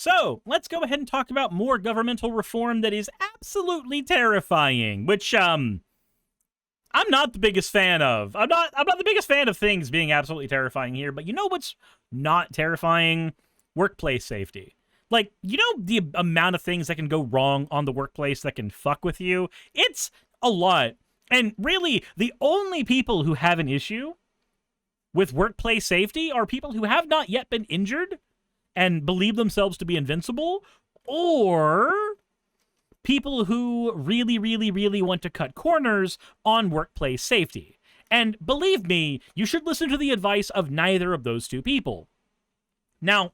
So let's go ahead and talk about more governmental reform that is absolutely terrifying, which I'm not the biggest fan of. I'm not the biggest fan of things being absolutely terrifying here, but you know what's not terrifying? Workplace safety. Like, you know the amount of things that can go wrong on the workplace that can fuck with you? It's a lot. And really, the only people who have an issue with workplace safety are people who have not yet been injured and believe themselves to be invincible, or people who really, really, really want to cut corners on workplace safety. And believe me, you should listen to the advice of neither of those two people. Now,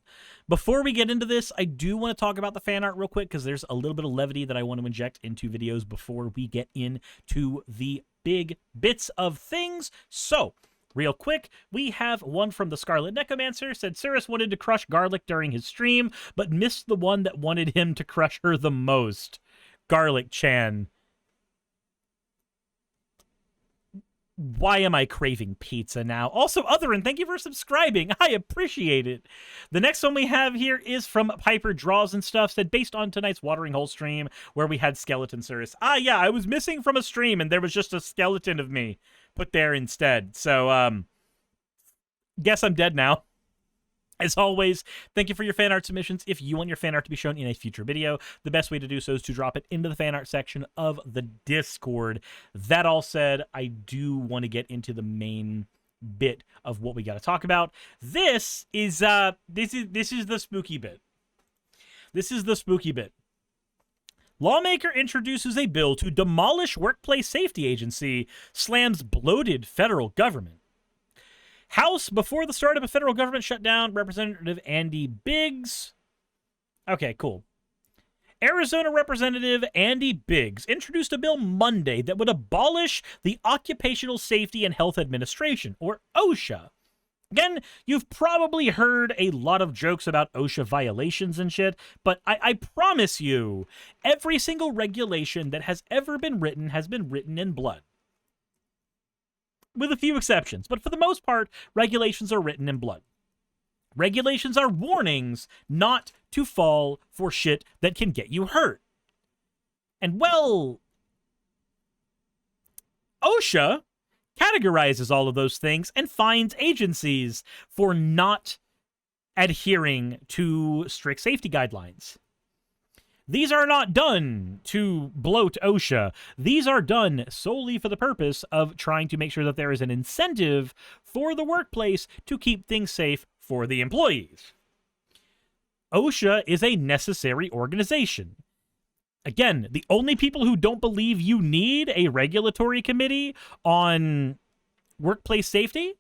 before we get into this, I do want to talk about the fan art real quick, because there's a little bit of levity that I want to inject into videos before we get into the big bits of things. So, real quick, we have one from the Scarlet Necromancer. Said Suris wanted to crush Garlic during his stream, but missed the one that wanted him to crush her the most. Garlic-chan. Why am I craving pizza now? Also, Otherin, thank you for subscribing. I appreciate it. The next one we have here is from Piper Draws and Stuff. Said, based on tonight's Watering Hole stream where we had Skeleton Suris. Ah, yeah, I was missing from a stream and there was just a skeleton of me put there instead. So, guess I'm dead now. As always, thank you for your fan art submissions. If you want your fan art to be shown in a future video, the best way to do so is to drop it into the fan art section of the Discord. That all said, I do want to get into the main bit of what we got to talk about. This is the spooky bit. This is the spooky bit. Lawmaker introduces a bill to demolish workplace safety agency, slams bloated federal government. House, before the start of a federal government shutdown, Representative Andy Biggs. Okay, cool. Arizona Representative Andy Biggs introduced a bill Monday that would abolish the Occupational Safety and Health Administration, or OSHA. Again, you've probably heard a lot of jokes about OSHA violations and shit, but I promise you, every single regulation that has ever been written has been written in blood. With a few exceptions, but for the most part, regulations are written in blood. Regulations are warnings not to fall for shit that can get you hurt. And well, OSHA categorizes all of those things and fines agencies for not adhering to strict safety guidelines. These are not done to bloat OSHA. These are done solely for the purpose of trying to make sure that there is an incentive for the workplace to keep things safe for the employees. OSHA is a necessary organization. Again, the only people who don't believe you need a regulatory committee on workplace safety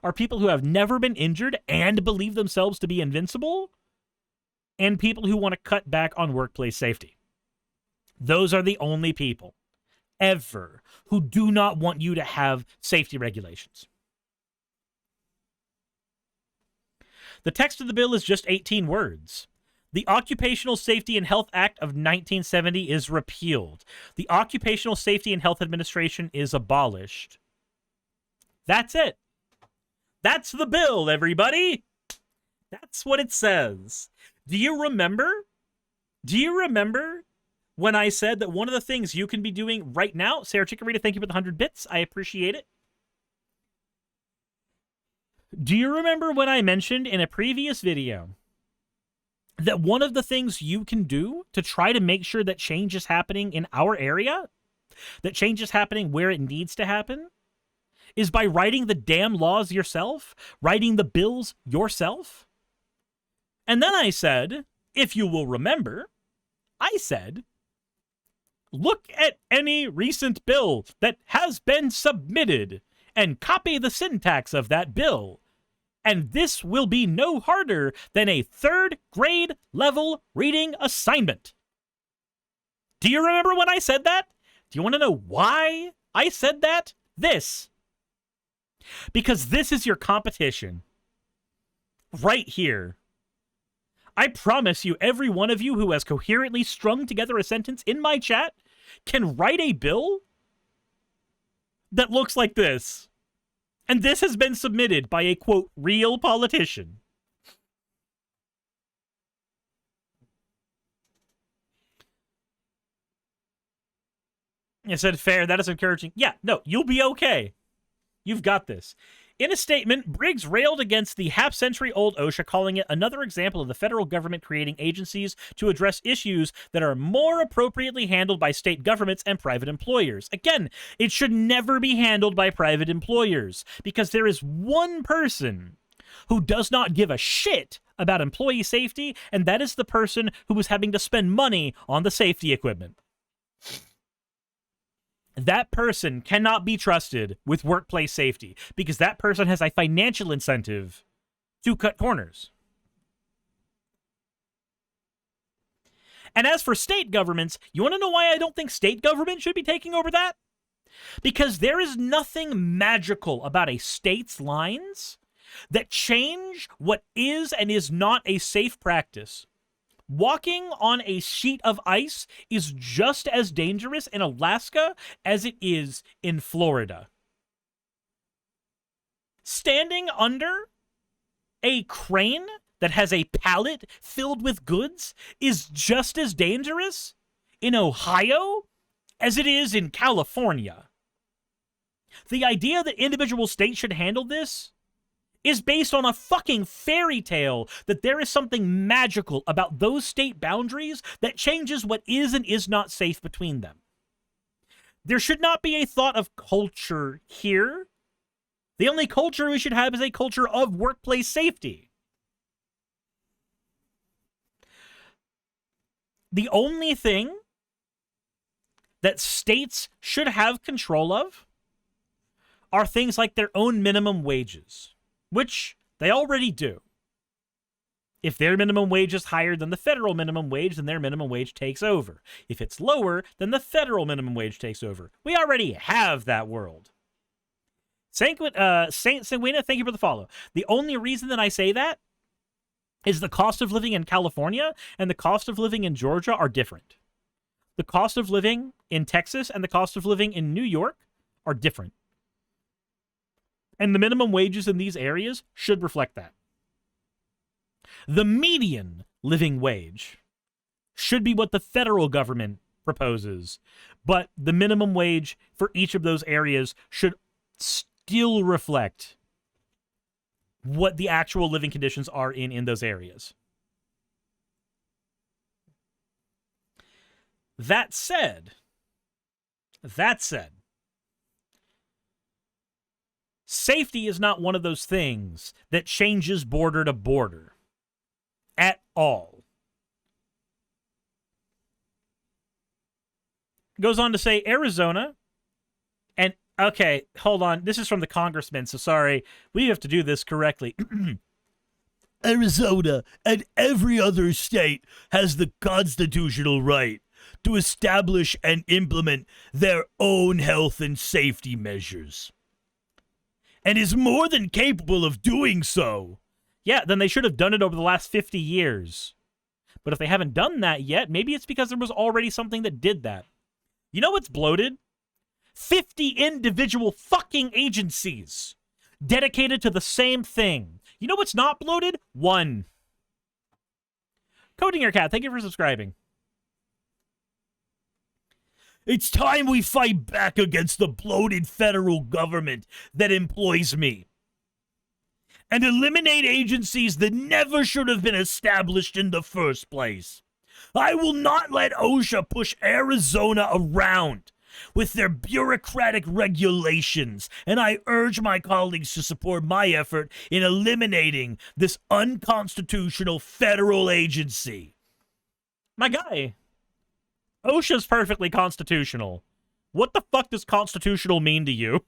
are people who have never been injured and believe themselves to be invincible, and people who want to cut back on workplace safety. Those are the only people ever who do not want you to have safety regulations. The text of the bill is just 18 words. The Occupational Safety and Health Act of 1970 is repealed. The Occupational Safety and Health Administration is abolished. That's it. That's the bill, everybody. That's what it says. Do you remember? Do you remember when I said that one of the things you can be doing right now? Sarah Chikorita, thank you for the 100 bits. I appreciate it. Do you remember when I mentioned in a previous video that one of the things you can do to try to make sure that change is happening in our area, that change is happening where it needs to happen, is by writing the damn laws yourself, writing the bills yourself? And then I said, if you will remember, I said, look at any recent bill that has been submitted and copy the syntax of that bill. And this will be no harder than a 3rd grade level reading assignment. Do you remember when I said that? Do you want to know why I said that? This. Because this is your competition. Right here. I promise you, every one of you who has coherently strung together a sentence in my chat can write a bill that looks like this. And this has been submitted by a, quote, real politician. I said, fair. That is encouraging. Yeah, no, you'll be okay. You've got this. In a statement, Briggs railed against the half-century-old OSHA, calling it another example of the federal government creating agencies to address issues that are more appropriately handled by state governments and private employers. Again, it should never be handled by private employers, because there is one person who does not give a shit about employee safety, and that is the person who is having to spend money on the safety equipment. That person cannot be trusted with workplace safety because that person has a financial incentive to cut corners. And as for state governments, you want to know why I don't think state government should be taking over that? Because there is nothing magical about a state's lines that change what is and is not a safe practice. Walking on a sheet of ice is just as dangerous in Alaska as it is in Florida. Standing under a crane that has a pallet filled with goods is just as dangerous in Ohio as it is in California. The idea that individual states should handle this is based on a fucking fairy tale that there is something magical about those state boundaries that changes what is and is not safe between them. There should not be a thought of culture here. The only culture we should have is a culture of workplace safety. The only thing that states should have control of are things like their own minimum wages, which they already do. If their minimum wage is higher than the federal minimum wage, then their minimum wage takes over. If it's lower, then the federal minimum wage takes over. We already have that world. Saint Sanguina, thank you for the follow. The only reason that I say that is the cost of living in California and the cost of living in Georgia are different. The cost of living in Texas and the cost of living in New York are different. And the minimum wages in these areas should reflect that. The median living wage should be what the federal government proposes, but the minimum wage for each of those areas should still reflect what the actual living conditions are in those areas. That said, safety is not one of those things that changes border to border at all. Goes on to say Arizona, and okay, hold on. This is from the congressman, so sorry. We have to do this correctly. Arizona and every other state has the constitutional right to establish and implement their own health and safety measures, and is more than capable of doing so. Yeah, then they should have done it over the last 50 years. But if they haven't done that yet, maybe it's because there was already something that did that. You know what's bloated? 50 individual fucking agencies dedicated to the same thing. You know what's not bloated? One. Coding Your Cat, thank you for subscribing. It's time we fight back against the bloated federal government that employs me, and eliminate agencies that never should have been established in the first place. I will not let OSHA push Arizona around with their bureaucratic regulations, and I urge my colleagues to support my effort in eliminating this unconstitutional federal agency. My guy, OSHA's perfectly constitutional. What the fuck does constitutional mean to you?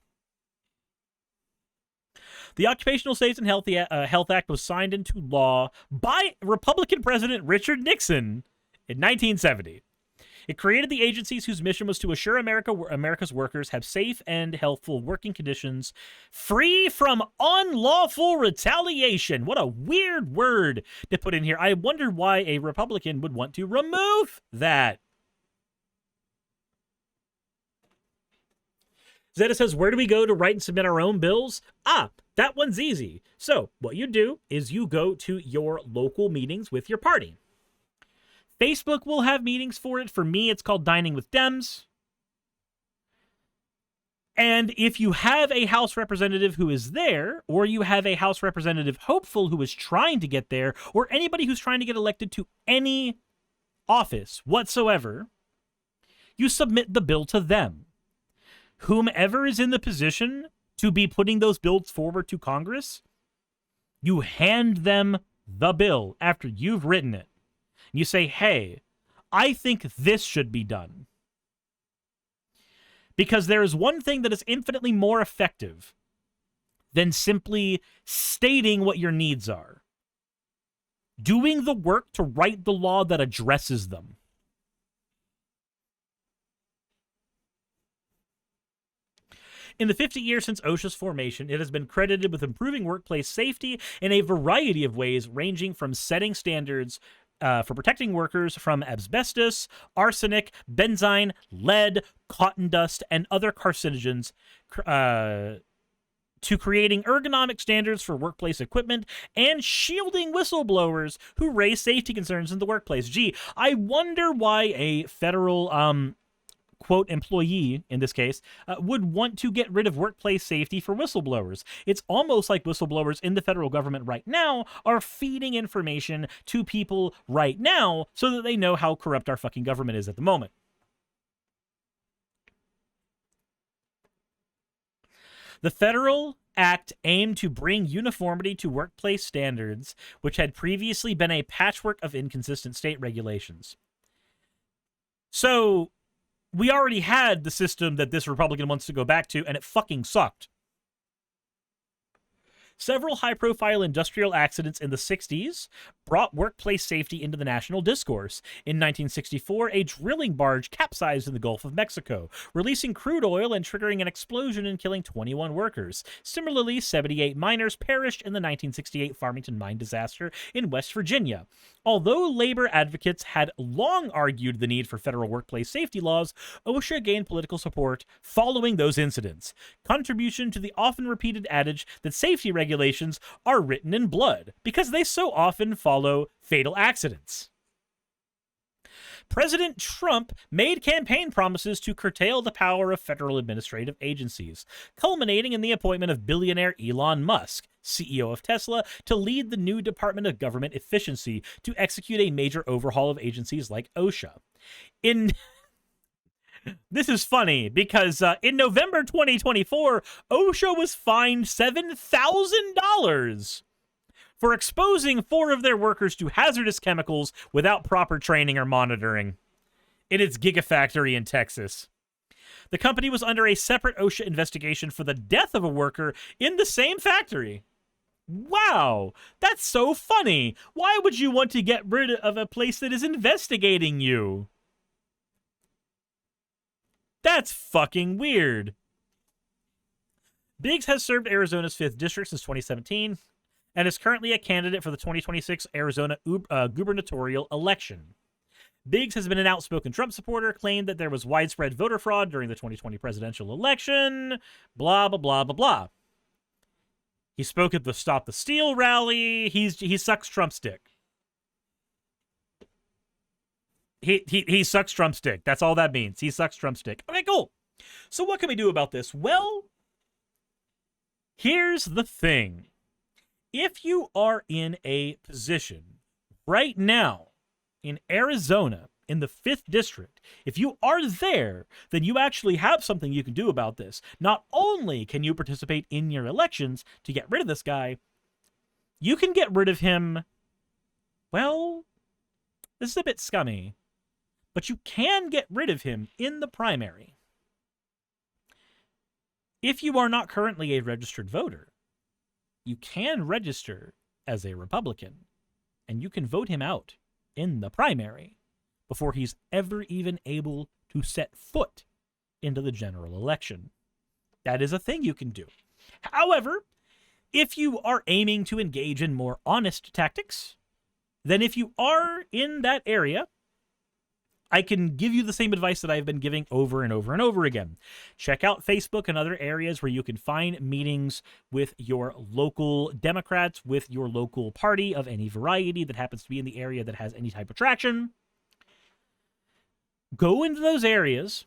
The Occupational Safety and Health Act was signed into law by Republican President Richard Nixon in 1970. It created the agencies whose mission was to assure America's workers have safe and healthful working conditions free from unlawful retaliation. What a weird word to put in here. I wonder why a Republican would want to remove that. Zeta says, where do we go to write and submit our own bills? That one's easy. So what you do is you go to your local meetings with your party. Facebook will have meetings for it. For me, it's called Dining with Dems. And if you have a House representative who is there, or you have a House representative hopeful who is trying to get there, or anybody who's trying to get elected to any office whatsoever, you submit the bill to them. Whomever is in the position to be putting those bills forward to Congress, you hand them the bill after you've written it. You say, hey, I think this should be done. Because there is one thing that is infinitely more effective than simply stating what your needs are. Doing the work to write the law that addresses them. In the 50 years since OSHA's formation, it has been credited with improving workplace safety in a variety of ways, ranging from setting standards for protecting workers from asbestos, arsenic, benzene, lead, cotton dust, and other carcinogens, to creating ergonomic standards for workplace equipment and shielding whistleblowers who raise safety concerns in the workplace. Gee, I wonder why a federal quote employee in this case would want to get rid of workplace safety for whistleblowers. It's almost like whistleblowers in the federal government right now are feeding information to people right now so that they know how corrupt our fucking government is at the moment. The federal act aimed to bring uniformity to workplace standards, which had previously been a patchwork of inconsistent state regulations. So we already had the system that this Republican wants to go back to, and it fucking sucked. Several high-profile industrial accidents in the 60s brought workplace safety into the national discourse. In 1964, a drilling barge capsized in the Gulf of Mexico, releasing crude oil and triggering an explosion and killing 21 workers. Similarly, 78 miners perished in the 1968 Farmington mine disaster in West Virginia. Although labor advocates had long argued the need for federal workplace safety laws, OSHA gained political support following those incidents. Contribution to the often repeated adage that safety regulations are written in blood, because they so often follow fatal accidents. President Trump made campaign promises to curtail the power of federal administrative agencies, culminating in the appointment of billionaire Elon Musk, CEO of Tesla, to lead the new Department of Government Efficiency to execute a major overhaul of agencies like OSHA. This is funny because in November 2024, OSHA was fined $7,000 for exposing 4 of their workers to hazardous chemicals without proper training or monitoring in its gigafactory in Texas. The company was under a separate OSHA investigation for the death of a worker in the same factory. Wow, that's so funny. Why would you want to get rid of a place that is investigating you? That's fucking weird. Biggs has served Arizona's 5th district since 2017 and is currently a candidate for the 2026 Arizona gubernatorial election. Biggs has been an outspoken Trump supporter, claimed that there was widespread voter fraud during the 2020 presidential election, blah, blah, blah, blah, blah. He spoke at the Stop the Steal rally. He sucks Trump's dick. He sucks Trump's dick. That's all that means. He sucks Trump's dick. Okay, cool. So what can we do about this? Well, here's the thing. If you are in a position right now in Arizona, in the 5th district, if you are there, then you actually have something you can do about this. Not only can you participate in your elections to get rid of this guy, you can get rid of him, well, this is a bit scummy, but you can get rid of him in the primary. If you are not currently a registered voter, you can register as a Republican, and you can vote him out in the primary before he's ever even able to set foot into the general election. That is a thing you can do. However, if you are aiming to engage in more honest tactics, then if you are in that area, I can give you the same advice that I've been giving over and over and over again. Check out Facebook and other areas where you can find meetings with your local Democrats, with your local party of any variety that happens to be in the area that has any type of traction. Go into those areas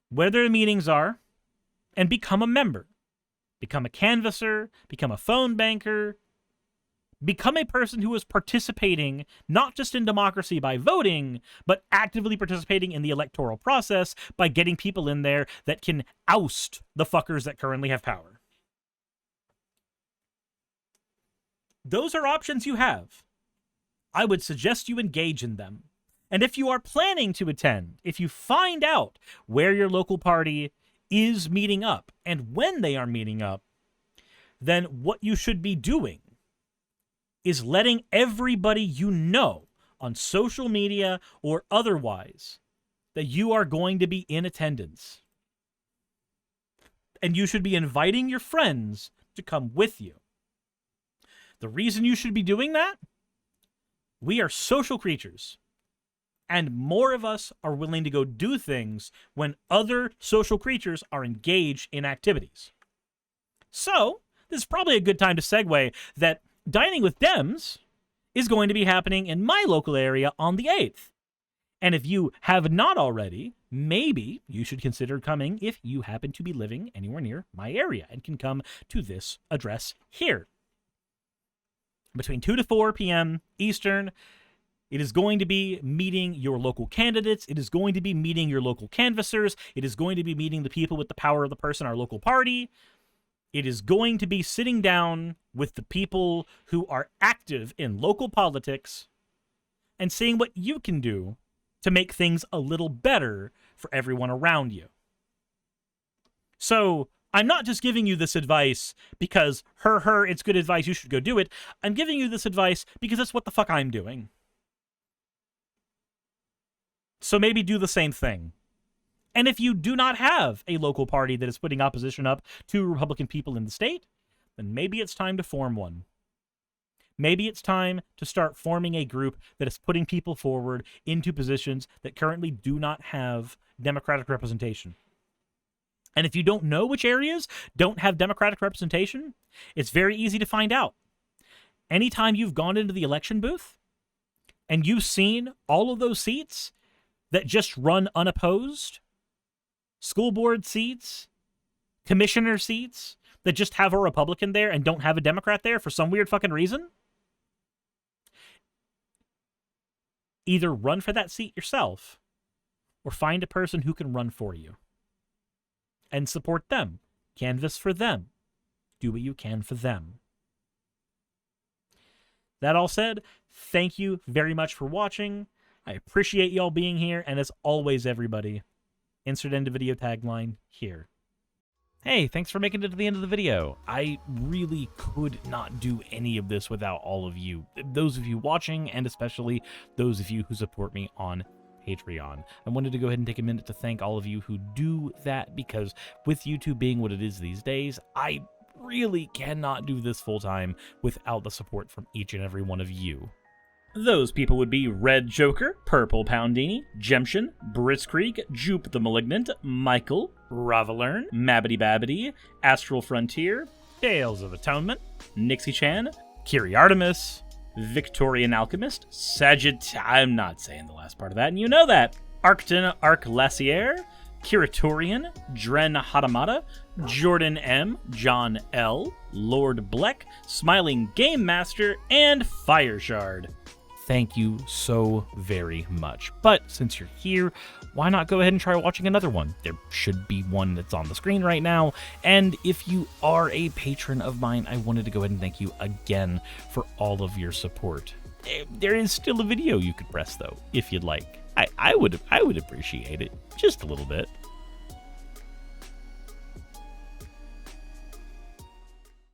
where their meetings are and become a member. Become a canvasser, become a phone banker, become a person who is participating not just in democracy by voting, but actively participating in the electoral process by getting people in there that can oust the fuckers that currently have power. Those are options you have. I would suggest you engage in them. And if you are planning to attend, if you find out where your local party is meeting up and when they are meeting up, then what you should be doing is letting everybody you know on social media or otherwise that you are going to be in attendance. And you should be inviting your friends to come with you. The reason you should be doing that? We are social creatures. And more of us are willing to go do things when other social creatures are engaged in activities. So, this is probably a good time to segue that Dining with Dems is going to be happening in my local area on the 8th. And if you have not already, maybe you should consider coming if you happen to be living anywhere near my area and can come to this address here. Between 2 to 4 p.m. Eastern, it is going to be meeting your local candidates. It is going to be meeting your local canvassers. It is going to be meeting the people with the power of the purse in our local party. It is going to be sitting down with the people who are active in local politics and seeing what you can do to make things a little better for everyone around you. So, I'm not just giving you this advice because, it's good advice, you should go do it. I'm giving you this advice because that's what the fuck I'm doing. So maybe do the same thing. And if you do not have a local party that is putting opposition up to Republican people in the state, then maybe it's time to form one. Maybe it's time to start forming a group that is putting people forward into positions that currently do not have Democratic representation. And if you don't know which areas don't have Democratic representation, it's very easy to find out. Anytime you've gone into the election booth and you've seen all of those seats that just run unopposed, school board seats, commissioner seats that just have a Republican there and don't have a Democrat there for some weird fucking reason, either run for that seat yourself or find a person who can run for you and support them. Canvass for them. Do what you can for them. That all said, thank you very much for watching. I appreciate y'all being here, and as always, everybody, insert end of video tagline here. Hey, thanks for making it to the end of the video. I really could not do any of this without all of you. Those of you watching, and especially those of you who support me on Patreon. I wanted to go ahead and take a minute to thank all of you who do that, because with YouTube being what it is these days, I really cannot do this full time without the support from each and every one of you. Those people would be Red Joker, Purple Poundini, Jemshin, Britzkrieg, Jupe the Malignant, Michael, Ravalern, Mabbity Babbity, Astral Frontier, Tales of Atonement, Nixie Chan, Kiri Artemis, Victorian Alchemist, I'm not saying the last part of that, and you know that, Arcton Arclacier, Kiratorian, Dren Hadamata, Jordan M, John L, Lord Bleck, Smiling Game Master, and Fireshard. Thank you so very much. But since you're here, why not go ahead and try watching another one? There should be one that's on the screen right now. And if you are a patron of mine, I wanted to go ahead and thank you again for all of your support. There is still a video you could press though, if you'd like. I would appreciate it just a little bit.